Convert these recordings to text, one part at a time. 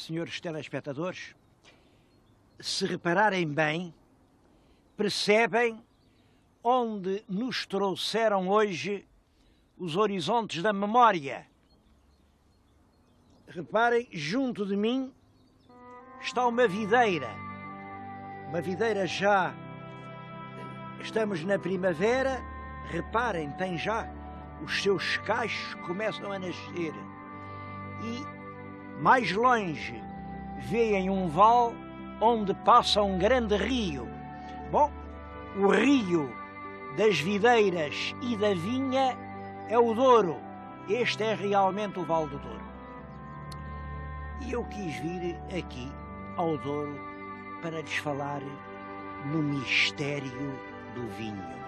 senhores telespectadores, se repararem bem, percebem onde nos trouxeram hoje os horizontes da memória. Reparem, junto de mim está uma videira já, estamos na primavera, reparem, tem já os seus cachos começam a nascer e mais longe veem um vale onde passa um grande rio. Bom, o rio das videiras e da vinha é o Douro. Este é realmente o Vale do Douro. E eu quis vir aqui ao Douro para lhes falar no mistério do vinho.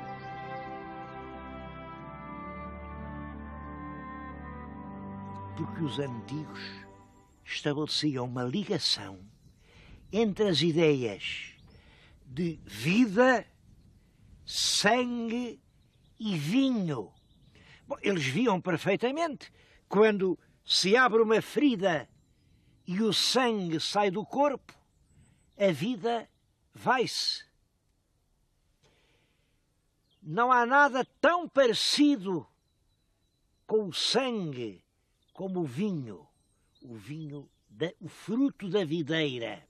Porque os antigos estabeleciam uma ligação entre as ideias de vida, sangue e vinho. Bom, eles viam perfeitamente quando se abre uma ferida e o sangue sai do corpo, a vida vai-se. Não há nada tão parecido com o sangue como o vinho o fruto da videira.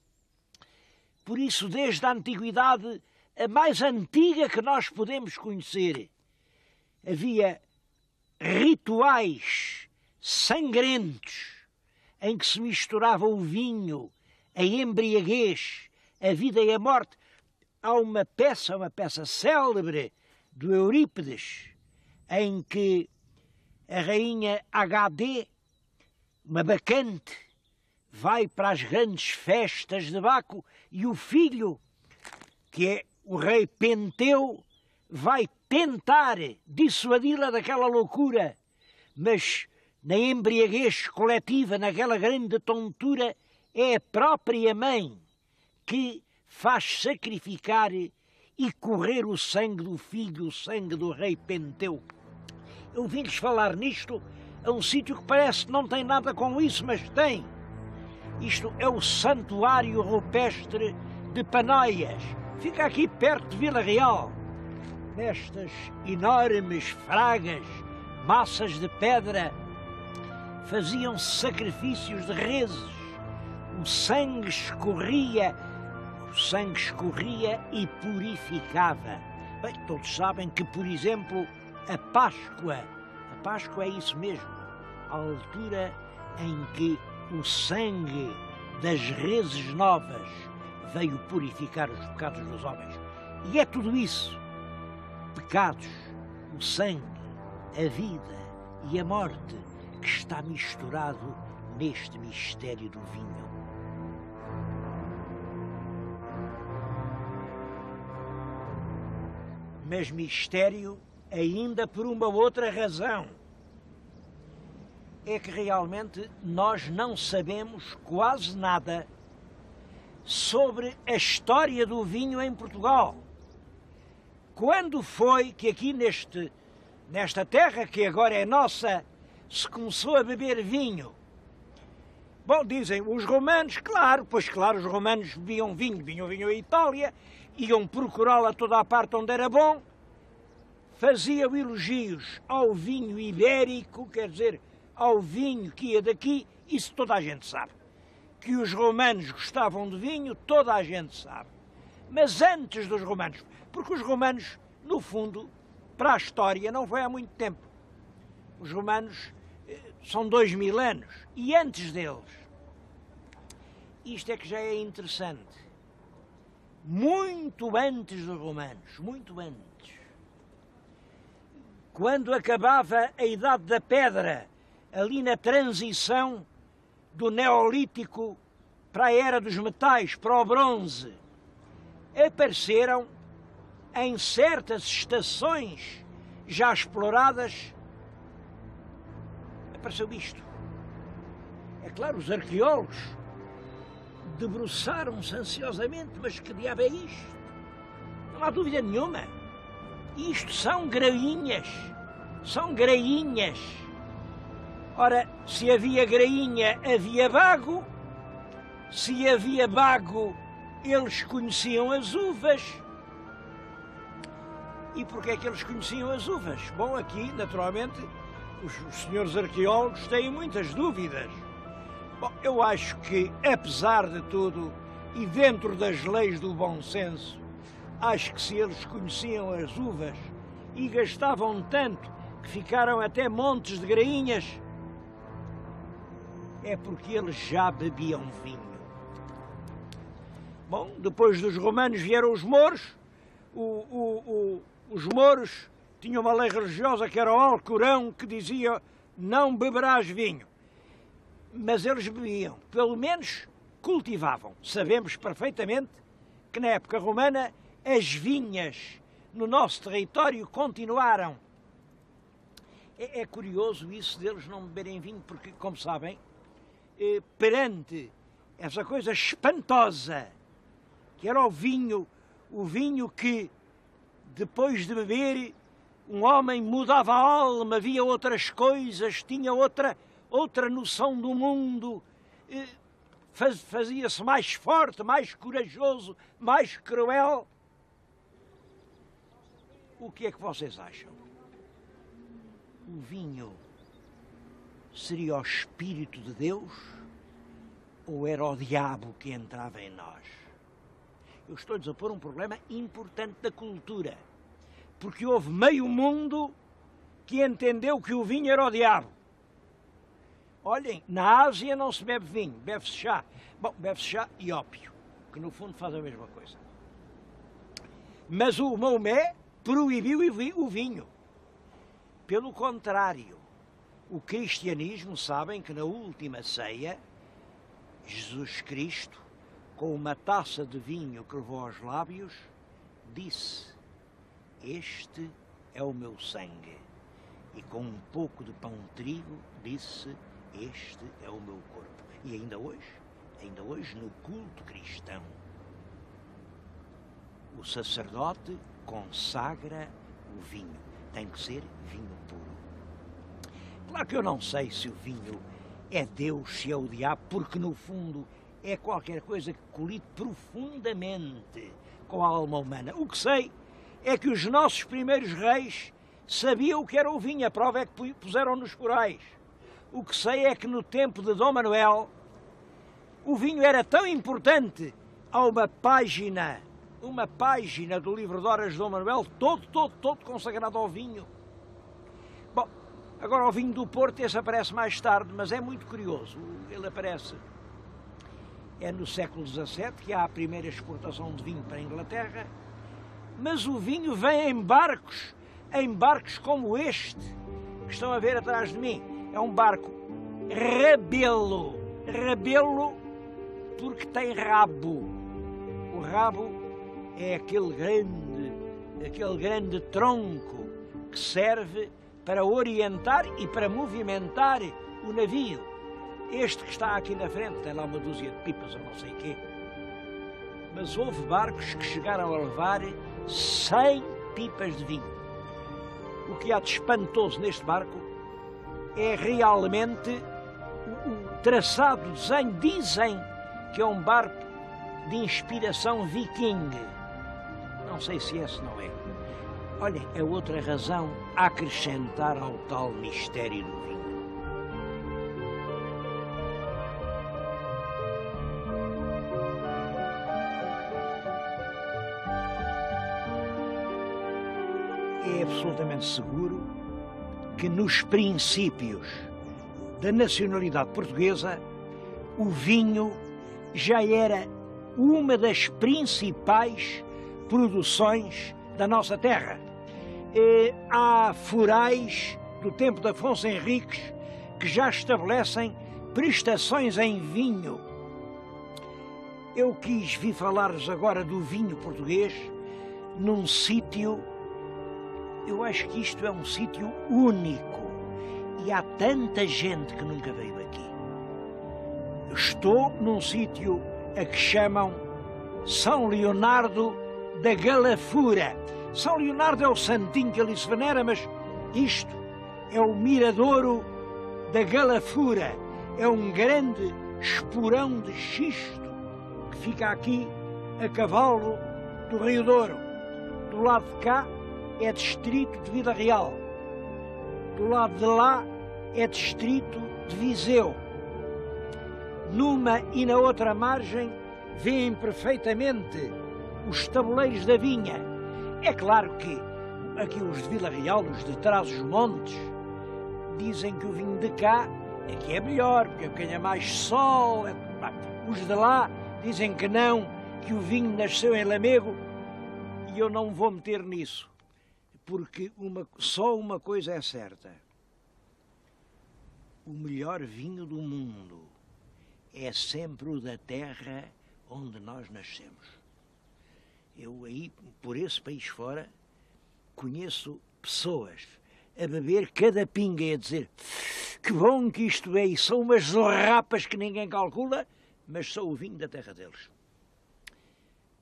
Por isso, desde a antiguidade, a mais antiga que nós podemos conhecer, havia rituais sangrentos em que se misturava o vinho, a embriaguez, a vida e a morte. Há uma peça célebre do Eurípides, em que a rainha HD, uma bacante, vai para as grandes festas de Baco e o filho, que é o rei Penteu, vai tentar dissuadi-la daquela loucura, mas na embriaguez coletiva, naquela grande tontura, é a própria mãe que faz sacrificar e correr o sangue do filho, o sangue do rei Penteu. Eu vim-lhes falar nisto a um sítio que parece que não tem nada com isso, mas tem. Isto é o Santuário Rupestre de Panoias. Fica aqui perto de Vila Real. Nestas enormes fragas, massas de pedra, faziam-se sacrifícios de reses. O sangue escorria e purificava. Bem, todos sabem que, por exemplo, a Páscoa é isso mesmo, a altura em que o sangue das reses novas veio purificar os pecados dos homens. E é tudo isso, pecados, o sangue, a vida e a morte, que está misturado neste mistério do vinho. Mas mistério ainda por uma outra razão. É que realmente nós não sabemos quase nada sobre a história do vinho em Portugal. Quando foi que aqui nesta terra, que agora é nossa, se começou a beber vinho? Bom, dizem os romanos, claro, os romanos bebiam vinho à Itália, iam procurá-lo a toda a parte onde era bom, faziam elogios ao vinho ibérico, quer dizer, ao vinho que ia daqui, isso toda a gente sabe. Que os romanos gostavam de vinho, toda a gente sabe. Mas antes dos romanos, porque os romanos, no fundo, para a história, não foi há muito tempo. Os romanos são 2000 anos, e antes deles, isto é que já é interessante, muito antes dos romanos, muito antes, quando acabava a Idade da Pedra, ali na transição do Neolítico para a Era dos Metais, para o Bronze, apareceram em certas estações já exploradas, apareceu isto. É claro, os arqueólogos debruçaram-se ansiosamente, mas que diabo é isto? Não há dúvida nenhuma. Isto são grainhas. Ora, se havia grainha, havia bago, Se havia bago, eles conheciam as uvas. E porquê é que eles conheciam as uvas? Bom, aqui, naturalmente, os senhores arqueólogos têm muitas dúvidas. Bom, eu acho que, apesar de tudo, e dentro das leis do bom senso, acho que se eles conheciam as uvas e gastavam tanto que ficaram até montes de grainhas, é porque eles já bebiam vinho. Bom, depois dos romanos vieram os mouros. Os mouros tinham uma lei religiosa que era o Alcorão, que dizia: não beberás vinho. Mas eles bebiam, pelo menos cultivavam. Sabemos perfeitamente que na época romana as vinhas no nosso território continuaram. É curioso isso deles não beberem vinho, porque, como sabem, perante essa coisa espantosa que era o vinho que, depois de beber, um homem mudava a alma, via outras coisas, tinha outra noção do mundo, fazia-se mais forte, mais corajoso, mais cruel. O que é que vocês acham? O vinho seria o Espírito de Deus ou era o diabo que entrava em nós? Eu estou-lhes a pôr um problema importante da cultura, porque houve meio mundo que entendeu que o vinho era o diabo. Olhem, na Ásia não se bebe vinho, bebe-se chá. Bom, bebe-se chá e ópio, que no fundo faz a mesma coisa. Mas o Maomé proibiu o vinho. Pelo contrário, o cristianismo, sabem que na última ceia, Jesus Cristo, com uma taça de vinho que levou aos lábios, disse: este é o meu sangue. E com um pouco de pão de trigo, disse: este é o meu corpo. E ainda hoje no culto cristão, o sacerdote consagra o vinho. Tem que ser vinho puro. Claro que eu não sei se o vinho é Deus, se é o diabo, porque no fundo é qualquer coisa que colide profundamente com a alma humana. O que sei é que os nossos primeiros reis sabiam o que era o vinho, a prova é que puseram nos corais. O que sei é que no tempo de Dom Manuel o vinho era tão importante. Há uma página do livro de Horas de Dom Manuel todo consagrado ao vinho. Bom, agora o vinho do Porto, esse aparece mais tarde, mas é muito curioso. Ele aparece no século XVII, que há a primeira exportação de vinho para a Inglaterra, mas o vinho vem em barcos como este, que estão a ver atrás de mim. É um barco rabelo porque tem rabo. O rabo é aquele grande tronco que serve para orientar e para movimentar o navio. Este que está aqui na frente tem lá uma dúzia de pipas ou não sei o quê. Mas houve barcos que chegaram a levar 100 pipas de vinho. O que há de espantoso neste barco é realmente o traçado, o desenho. Dizem que é um barco de inspiração viking. Não sei se esse não é. Olhem, é outra razão a acrescentar ao tal mistério do vinho. É absolutamente seguro que nos princípios da nacionalidade portuguesa o vinho já era uma das principais produções da nossa terra. Há forais do tempo de Afonso Henriques que já estabelecem prestações em vinho. Eu quis vir falar-vos agora do vinho português num sítio. Eu acho que isto é um sítio único e há tanta gente que nunca veio aqui. Estou num sítio a que chamam São Leonardo da Galafura. São Leonardo é o santinho que ali se venera, mas isto é o miradouro da Galafura. É um grande esporão de xisto fica aqui a cavalo do Rio Douro. Do lado de cá é distrito de Vila Real. Do lado de lá é distrito de Viseu. Numa e na outra margem vêem perfeitamente os tabuleiros da vinha. É claro que aqui os de Vila Real, os de Trás-os-Montes, dizem que o vinho de cá é que é melhor, porque ganha mais sol. Os de lá dizem que não, que o vinho nasceu em Lamego, e eu não vou meter nisso, porque só uma coisa é certa: o melhor vinho do mundo é sempre o da terra onde nós nascemos. Eu aí, por esse país fora, conheço pessoas a beber cada pinga e a dizer que bom que isto é, e são umas zorrapas que ninguém calcula, mas são o vinho da terra deles.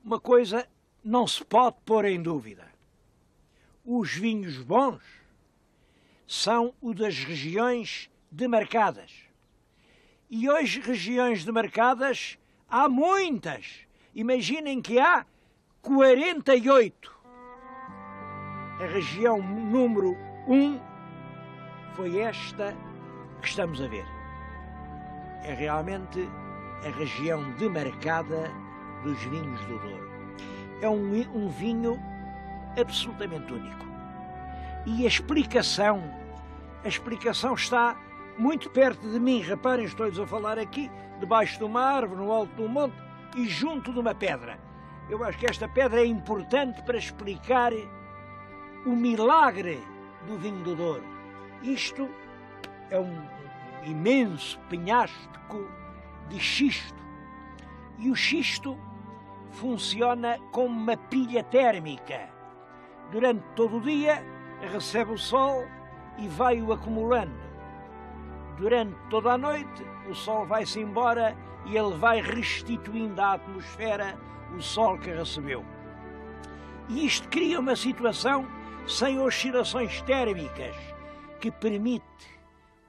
Uma coisa não se pode pôr em dúvida: os vinhos bons são os das regiões demarcadas. E hoje, regiões demarcadas, há muitas. Imaginem que há 48. A região número 1 foi esta que estamos a ver. É realmente a região demarcada dos vinhos do Douro. É um vinho absolutamente único. E a explicação está muito perto de mim. Reparem, estou-lhes a falar aqui, debaixo de uma árvore, no alto de um monte e junto de uma pedra. Eu acho que esta pedra é importante para explicar o milagre do vinho do Douro. Isto é um imenso penhasco de xisto. E o xisto funciona como uma pilha térmica. Durante todo o dia recebe o sol e vai-o acumulando. Durante toda a noite o sol vai-se embora e ele vai restituindo à atmosfera o sol que recebeu. E isto cria uma situação sem oscilações térmicas que permite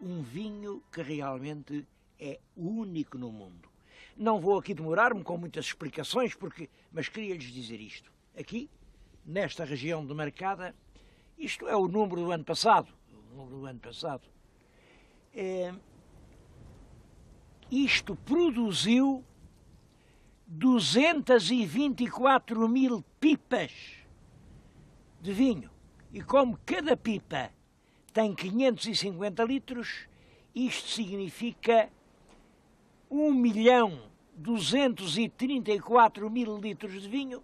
um vinho que realmente é único no mundo. Não vou aqui demorar-me com muitas explicações, mas queria-lhes dizer isto. Aqui, nesta região demarcada, isto é o número do ano passado. Isto produziu 224 mil pipas de vinho. E como cada pipa tem 550 litros, isto significa 1.234.000 litros de vinho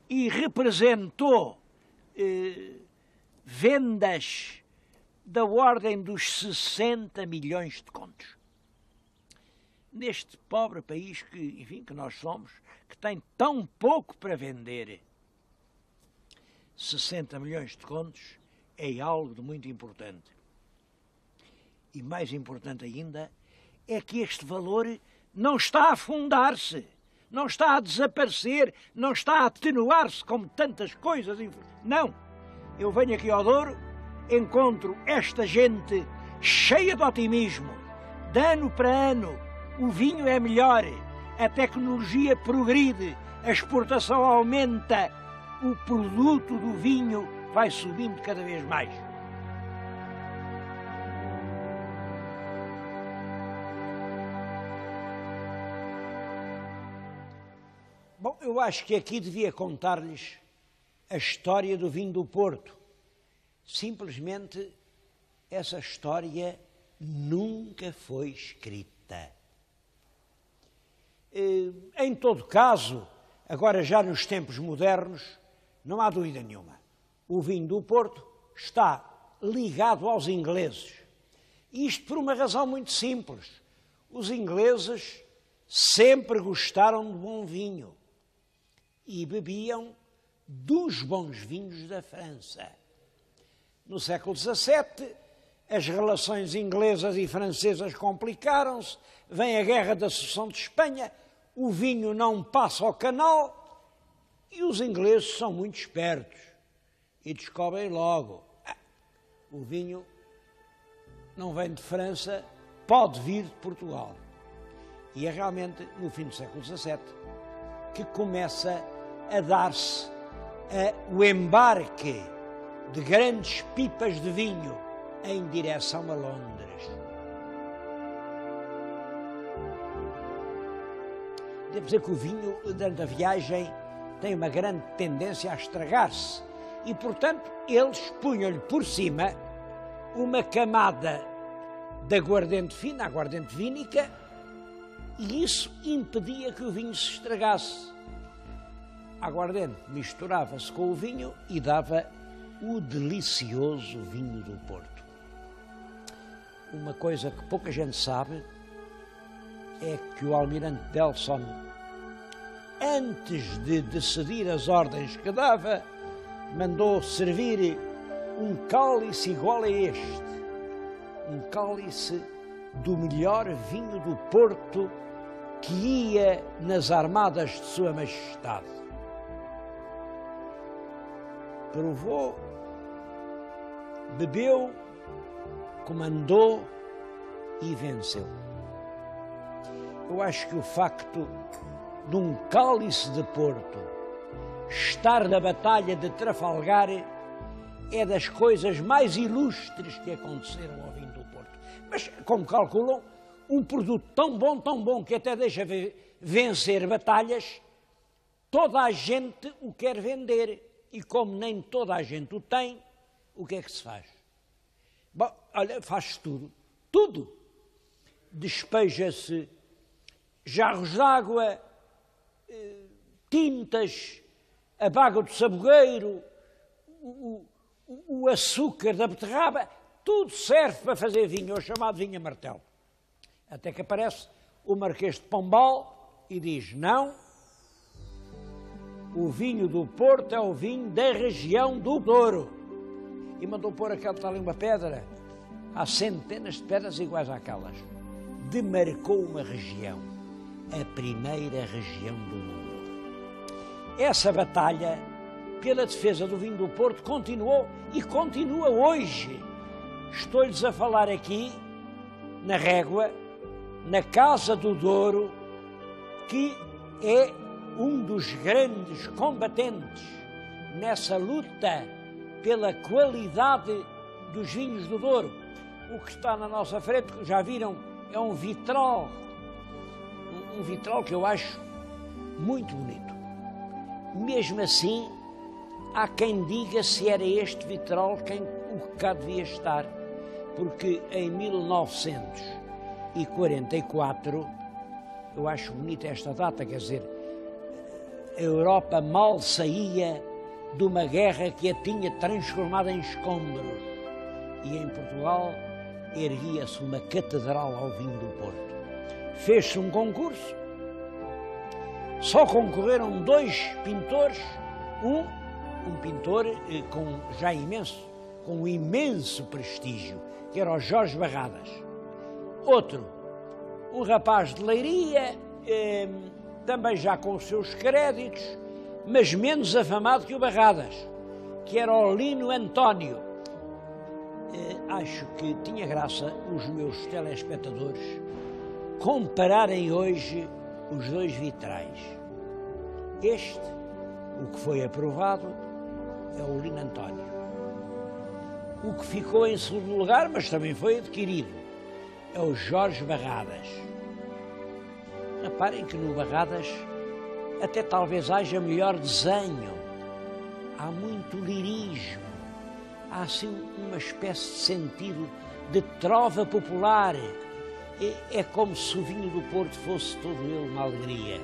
e representou vendas da ordem dos 60 milhões de contos. Neste pobre país que nós somos, que tem tão pouco para vender, 60 milhões de contos é algo de muito importante. E mais importante ainda é que este valor não está a afundar-se, não está a desaparecer, não está a atenuar-se como tantas coisas. Não! Eu venho aqui ao Douro, encontro esta gente cheia de otimismo. De ano para ano, o vinho é melhor, a tecnologia progride, a exportação aumenta, o produto do vinho vai subindo cada vez mais. Bom, eu acho que aqui devia contar-lhes a história do vinho do Porto. Simplesmente, essa história nunca foi escrita. Em todo caso, agora já nos tempos modernos, não há dúvida nenhuma. O vinho do Porto está ligado aos ingleses. Isto por uma razão muito simples. Os ingleses sempre gostaram de bom vinho e bebiam dos bons vinhos da França. No século XVII, as relações inglesas e francesas complicaram-se, vem a Guerra da Sucessão de Espanha, o vinho não passa ao canal e os ingleses são muito espertos e descobrem logo: o vinho não vem de França, pode vir de Portugal. E é realmente no fim do século XVII que começa a dar-se o embarque de grandes pipas de vinho em direção a Londres. Devo dizer que o vinho, durante a viagem, tem uma grande tendência a estragar-se e, portanto, eles punham-lhe por cima uma camada de aguardente fino, aguardente vínica, e isso impedia que o vinho se estragasse. A aguardente misturava-se com o vinho e dava o delicioso vinho do Porto. Uma coisa que pouca gente sabe é que o almirante Nelson, antes de decidir as ordens que dava, mandou servir um cálice igual a este, um cálice do melhor vinho do Porto que ia nas armadas de Sua Majestade. Provou, bebeu, comandou e venceu. Eu acho que o facto de um cálice de Porto estar na Batalha de Trafalgar é das coisas mais ilustres que aconteceram ao vinho do Porto. Mas, como calculam, um produto tão bom, que até deixa vencer batalhas, toda a gente o quer vender. E como nem toda a gente o tem, o que é que se faz? Bom, olha, faz tudo. Despeja-se jarros de água, tintas, a baga do sabogueiro, o açúcar da beterraba, tudo serve para fazer vinho, é o chamado vinho a martelo. Até que aparece o Marquês de Pombal e diz: não, o vinho do Porto é o vinho da região do Douro. E mandou pôr aquela tal uma pedra, há centenas de pedras iguais àquelas. Demarcou uma região, a primeira região do mundo. Essa batalha pela defesa do vinho do Porto continuou e continua hoje. Estou-lhes a falar aqui, na Régua, na Casa do Douro, que é um dos grandes combatentes nessa luta pela qualidade dos vinhos do Douro. O que está na nossa frente, já viram, é um vitral que eu acho muito bonito. Mesmo assim, há quem diga se era este vitral o que cá devia estar, porque em 1944, eu acho bonita esta data, quer dizer, a Europa mal saía de uma guerra que a tinha transformada em escombros, e em Portugal erguia-se uma catedral ao vinho do Porto. Fez-se um concurso, só concorreram 2 pintores, um pintor com imenso prestígio, que era o Jorge Barradas. Outro, um rapaz de Leiria, também já com os seus créditos, mas menos afamado que o Barradas, que era o Lino António. Acho que tinha graça os meus telespectadores compararem hoje os 2 vitrais. Este, o que foi aprovado, é o Lino António. O que ficou em segundo lugar, mas também foi adquirido, é o Jorge Barradas. Reparem que no Barradas até talvez haja melhor desenho, há muito lirismo, há assim uma espécie de sentido de trova popular. É como se o vinho do Porto fosse todo ele uma alegria.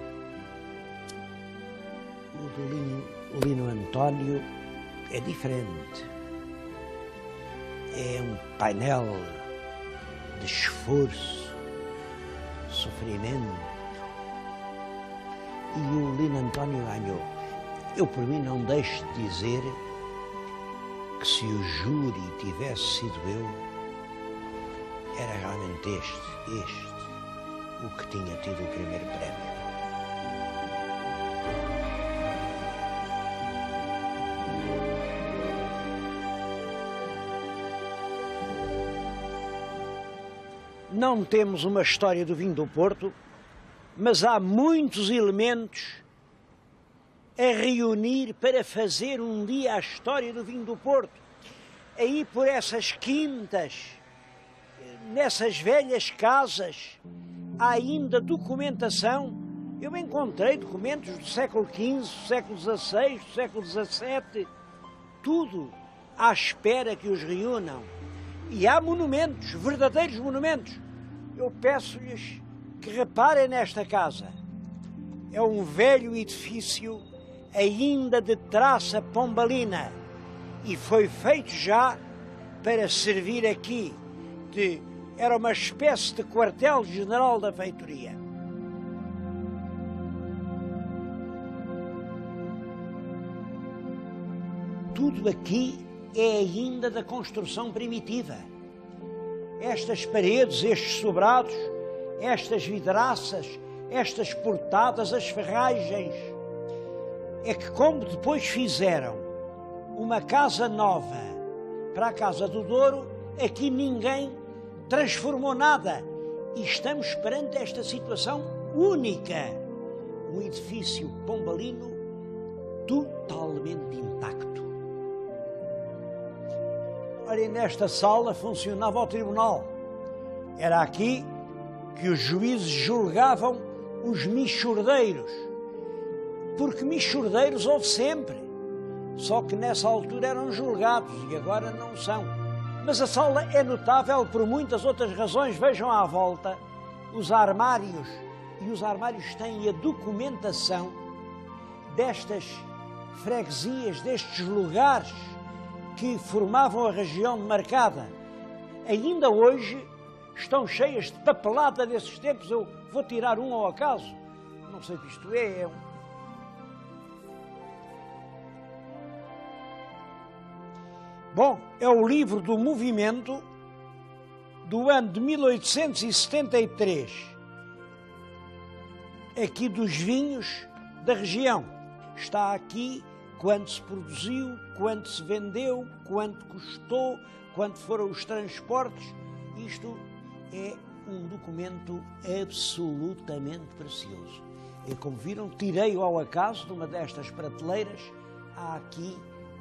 O do Lino António é diferente. É um painel de esforço, sofrimento. E o Lino António ganhou. Eu, por mim, não deixo de dizer que se o júri tivesse sido eu, era realmente este, o que tinha tido o primeiro prémio. Não temos uma história do vinho do Porto, mas há muitos elementos a reunir para fazer um dia a história do vinho do Porto. Aí por essas quintas, nessas velhas casas, há ainda documentação. Eu encontrei documentos do século XV, do século XVI, do século XVII, tudo à espera que os reúnam. E há monumentos, verdadeiros monumentos. Eu peço-lhes que reparem nesta casa. É um velho edifício ainda de traça pombalina e foi feito já para servir aqui era uma espécie de quartel-general da feitoria. Tudo aqui é ainda da construção primitiva. Estas paredes, estes sobrados, estas vidraças, estas portadas, as ferragens, é que como depois fizeram uma casa nova para a Casa do Douro, aqui ninguém transformou nada. E estamos perante esta situação única. Um edifício pombalino totalmente intacto. Olhem, nesta sala funcionava o tribunal. Era aqui que os juízes julgavam os michordeiros. Porque michordeiros houve sempre. Só que nessa altura eram julgados e agora não são. Mas a sala é notável por muitas outras razões. Vejam à volta os armários. E os armários têm a documentação destas freguesias, destes lugares que formavam a região demarcada. Ainda hoje estão cheias de papelada desses tempos. Eu vou tirar um ao acaso. Não sei o que isto é. Bom, é o livro do movimento do ano de 1873, aqui dos vinhos da região. Está aqui quanto se produziu, quanto se vendeu, quanto custou, quanto foram os transportes. Isto é um documento absolutamente precioso. E como viram, tirei-o ao acaso de uma destas prateleiras. Há aqui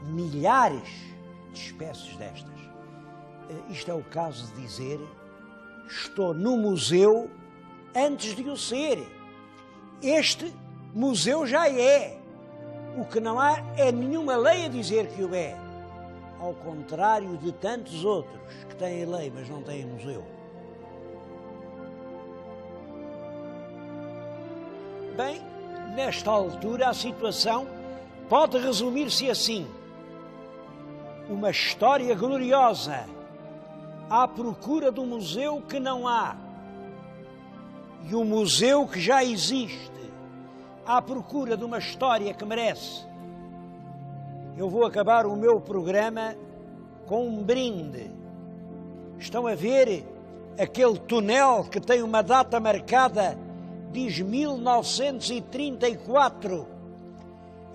milhares de espécies destas. Isto é o caso de dizer: estou no museu antes de o ser. Este museu já é. O que não há é nenhuma lei a dizer que o é. Ao contrário de tantos outros que têm lei, mas não têm museu. Bem, nesta altura a situação pode resumir-se assim: uma história gloriosa à procura do museu que não há, e o museu que já existe à procura de uma história que merece. Eu vou acabar o meu programa com um brinde. Estão a ver aquele túnel que tem uma data marcada, diz 1934.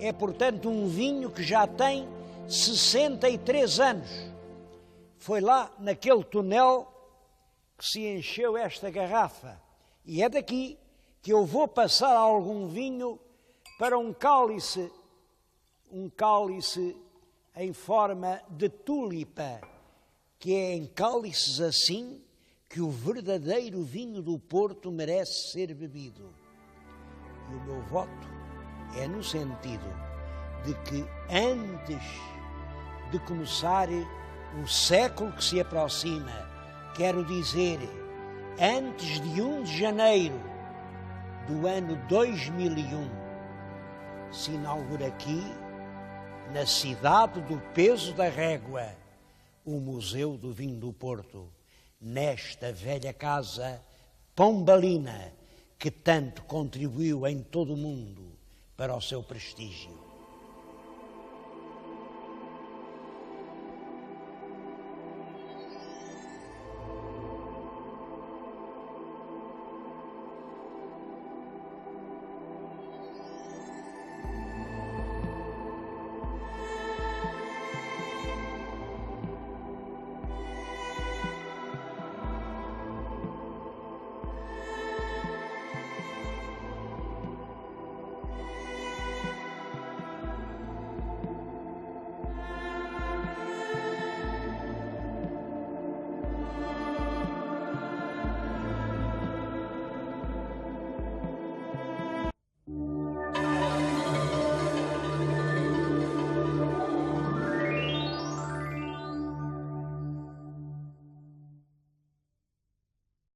É, portanto, um vinho que já tem 63 anos. Foi lá naquele túnel que se encheu esta garrafa. E é daqui que eu vou passar algum vinho para um cálice em forma de tulipa, que é em cálices assim que o verdadeiro vinho do Porto merece ser bebido. E o meu voto é no sentido de que antes de começar o século que se aproxima, quero dizer, antes de 1 de janeiro do ano 2001, se inaugura aqui, na cidade do peso da régua, o Museu do Vinho do Porto, nesta velha casa pombalina que tanto contribuiu em todo o mundo para o seu prestígio.